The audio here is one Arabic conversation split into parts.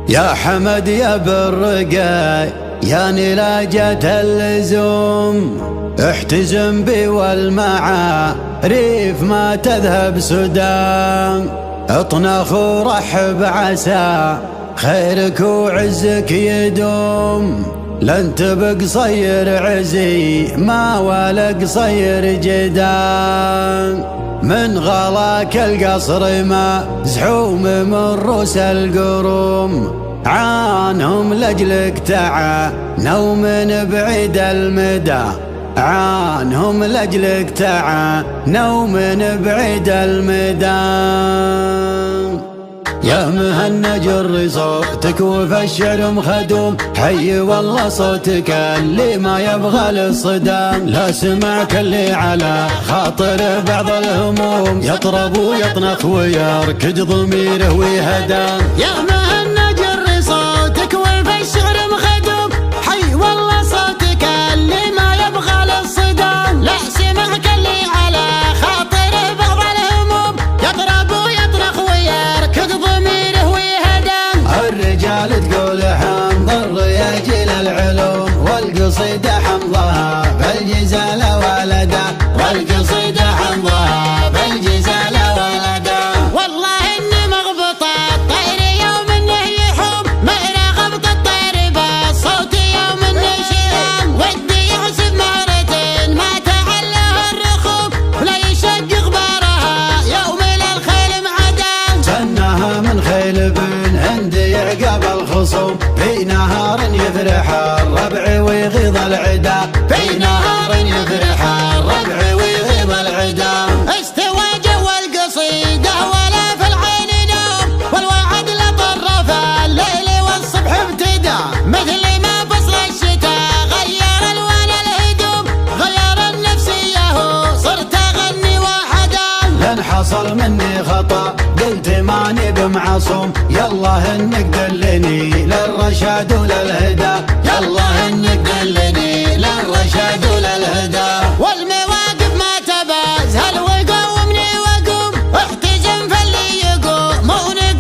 يا حمد يا بالرقاي يا نلاجة اللزوم، احتزم بي والمعاريف ما تذهب سدى، اطنخ ورحب عسى خيرك وعزك يدوم، لن تبق صير عزي ما ولا قصير جدان، من غلاك القصر ما زحوم من روس القروم، عانهم لجلك تعانوا من بعيد المدى، عانهم لجلك تعانوا من بعيد المدى. يا مهنج الري صوتك وفي الشعر مخدوم، حي والله صوتك اللي ما يبغى للصدام، لا سمعك اللي على خاطر بعض الهموم، يطرب ويطنخ ويركض ضميره ويهدام. يا مهنج الري صوتك وفي الشعر مخدوم، حي والله صوتك اللي ما يبغى للصدام، لا سمعك اللي على خاطر بعض الهموم، يطرب ويطنخ ويركض ضميره ويهدم. الرجال تقول حمض الرياجل العلوم، والقصيدة حمضها بالجزال ولدا، والقصيدة حمضها بالجزال ولدا. والله اني مغبطة الطير يوم انه يحوم، مهرة غبط الطير بالصوت يوم انه شهام، ودي يحسب مهرة ما تعلها الرخوم، ولا يشق غبارها يوم للخيل معدام. سنها من خيل بن هند يعقب الخصوم، في نهار يفرح الربع ويغيظ العدا، في نهار يفرح الربع ويغيظ العدا. استوى جو القصيدة ولا في العين نوم، والوعد لطرف الليل والصبح ابتدى، مثل ما فصل الشتاء غير الوان الهدوم، غير النفسية وصرت اغني وحدا. لن حصل مني خطأ قلت ماني بمعصوم، يالله انك دلني للرشاد وللهدى، يالله انك دلني للرشاد وللهدى. والمواقف ما تبازها وقومني وقوم، احتزم في اللي يقوم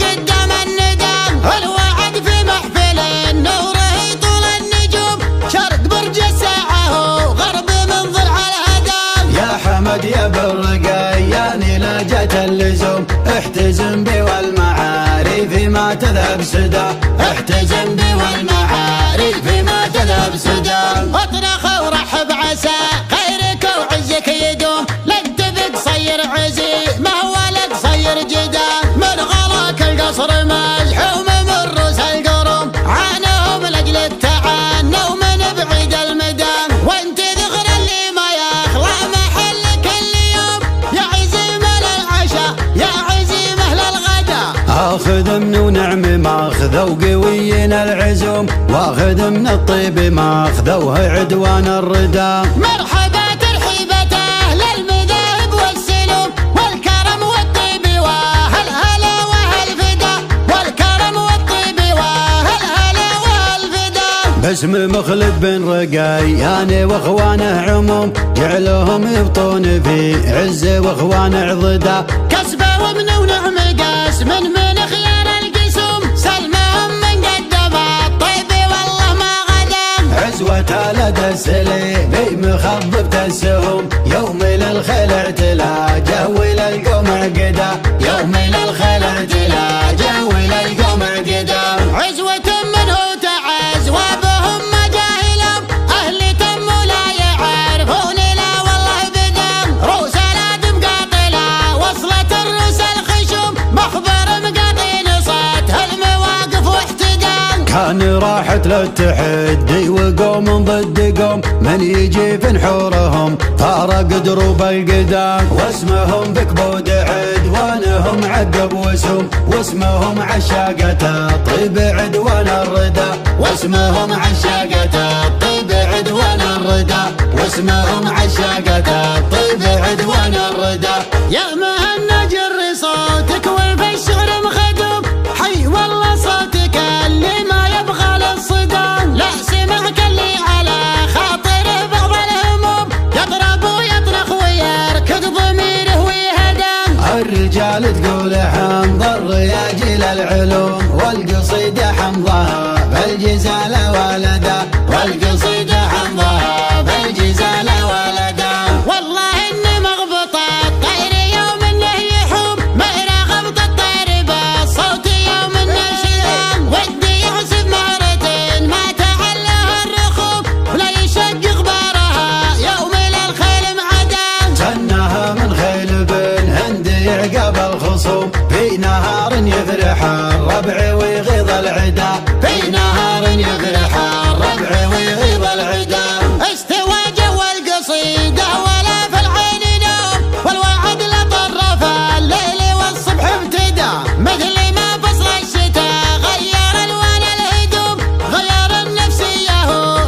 قدام الندم، الوعد في محفل نوره طول النجوم، شرق برج الساعة وغرب من ضلع الهدم. يا حمد يا بالرقاي يا نلاجة اللزوم، احتزم بي والمعاريف ما تذهب سدى، احتزم بي والمعاريف ما تذهب سدى. اطنخ ورحب عسى خيرك وعزك يدوم، لن تبق صير عزي ما هو لك صير جدا، من غلاك القصر مزحوم من روس القروم، عانهم لاجلك تعانوا من بعيد المدى، وانت ذغر اللي ما يخلع محلك اليوم، يا عزيمه للعشاء يا عزيمه للغدا. اخذ من ونعم ما اخذوا قوينا العزوم، واخذ من الطيب ما اخذوه عدوان الردى. مرحبا ترحيبة اهل المذاهب والسلوم، والكرم والطيب واهل هلا واهل فدا، والكرم والطيب واهل هلا واهل فدا. باسم مخلد بن رقاي يعني واخوانه عموم، جعلهم يبطون في عزه واخوانه عضدا، كسبه ومن ونعم قاسم من خيار القسوم، سلمهم من قدم الطيب والله ما غدم. عزوة لدى السليبي مخضب السهم، يوم للخيل اعتلاجه وللقوم عقدا، يوم للخيل اعتلاجه وللقوم عقدا. عزوة منه تعز وبهم مجاهلهم، أهل تم ولا يعرفون لا والله بدم، روس الادم قاطلة وصلت الروس الخشوم، مخبر مقاطين صوت المواقف واحتدام. كان راحت للتحدي وقوم ضد قوم، من يجي في نحورهم طارق دروب القدام، واسمهم بكبود عدوانهم عقب وسوم، واسمهم عشاقة الطيب عدوان الردى، واسمهم عشاقة الطيب عدوان الردى، واسمهم عشاقة الطيب عدوان الردى. يا مهنج الري صوتك وفي الشعر مخدوم، حي والله صوتك اللي ما يبغى للصدام، لا سمعك اللي على خاطره بعض الهموم، يضرب ويطنخ ويركض ضميره ويهدم. الرجال تقول حمض الرياجل العلوم، والقصيدة والقصيدة حمضها بالجزال ولدا، والقصيدة حمضها بالجزال ولدا. والله اني مغبطة الطير يوم انه يحوم، مهرة غبط الطير بالصوت يوم انه شلام، ودي يحسب مهرة ما تعلها الرخوم، ولا يشق غبارها يوم للخيل معدام. سنها من خيل بن هند يعقب الخصوم، في نهار يفرح الربع ويغيظ العدا، في نهار يفرح الربع ويغيظ العدا. استوى جو القصيدة ولا في العين نوم، والوعد لطرف الليل والصبح ابتدى، مثل ما فصل الشتاء غير الوان الهدوم، غير النفسية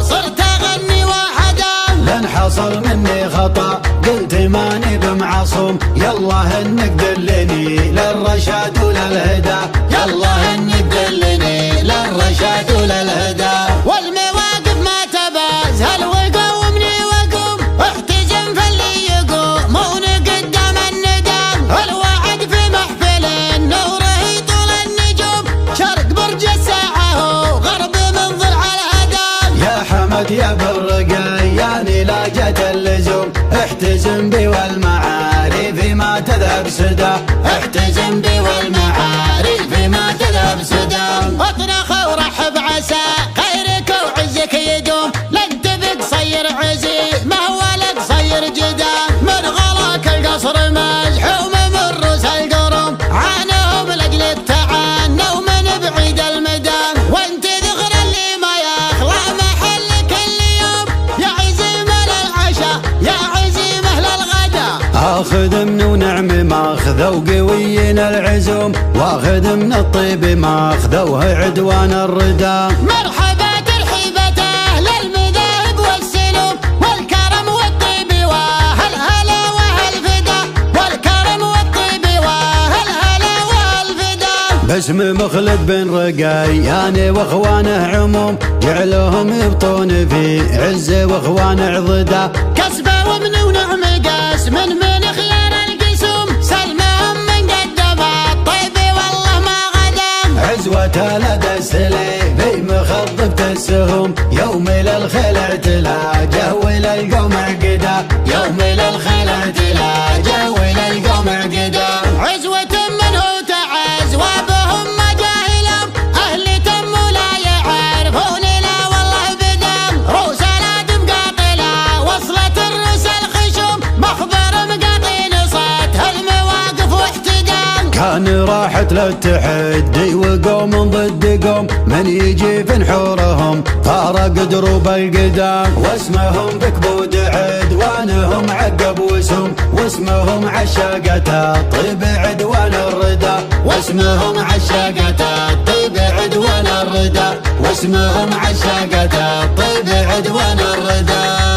صرت اغني وحدا. لن حصل مني خطأ قلت ماني بمعصوم، يلا انك دلني للرشاد وللهدى، يلا انك دلني للرشاد وللهدى. والمواقف ما تبازهل وقومني وقوم، احتزم في اللي يقومون قدام الندم، الوعد في محفل نوره يطول النجوم، شرق برج الساعة وغرب من ضلع الهدم. يا حمد يا بالرقياني لا جت اللزوم، احتزم بي والمعارف ما تذهب سدى، احتزم بي والمعارف ما تذهب سدى. اطرخ ورحب عسى خيرك وعزك يدوم، لن تبق صير عزي ما هو لك صير جدا، من غلاك القصر مزحوم من روس القرم، عانهم لاجلك تعانوا من بعيد المدى، وانت ذغر اللي ما يخلى محلك اليوم، يا عزيم للعشاء يا عزيم للغدا. اخذ من ونعم ماخذه وقوينا العزوم، واخذ من الطيب ماخذوه عدوان الردى. مرحبا ترحيبة اهل المذاهب والسلوم، والكرم والطيب وهالهلا وهالفدا، والكرم والطيب وهالهلا وهالفدا. باسم مخلد بن رقياني واخوانه عموم، جعلهم يبطون في عزه واخوانه عضدا، كسبه ومن ونعم قاسم من خيار القسوم، سلمهم من قدم الطيب والله ما غدم. عزوة لدى السليبي مخضبة السهم، يوم للخيل اعتلاجه وللقوم عقدا، يوم للخيل اعتلاجه وللقوم عقدا. عزوة منه تعز وبهم مجاهلهم، أهل تم لا يعرفون لا والله بدم، روس الادم قاطلة وصلت الروس الخشوم، مخبر مقاطين صوت المواقف واحتدام. كان راحت للتحدي وقوم ضد قوم، من يجي في نحورهم طارق دروب القدام، واسمهم بكبود عدوانهم عقب وسم، واسمهم عشاقة الطيب عدوان الردى، واسمهم عشاقة الطيب عدوان الردى، واسمهم عشاقة الطيب عدوان الردى.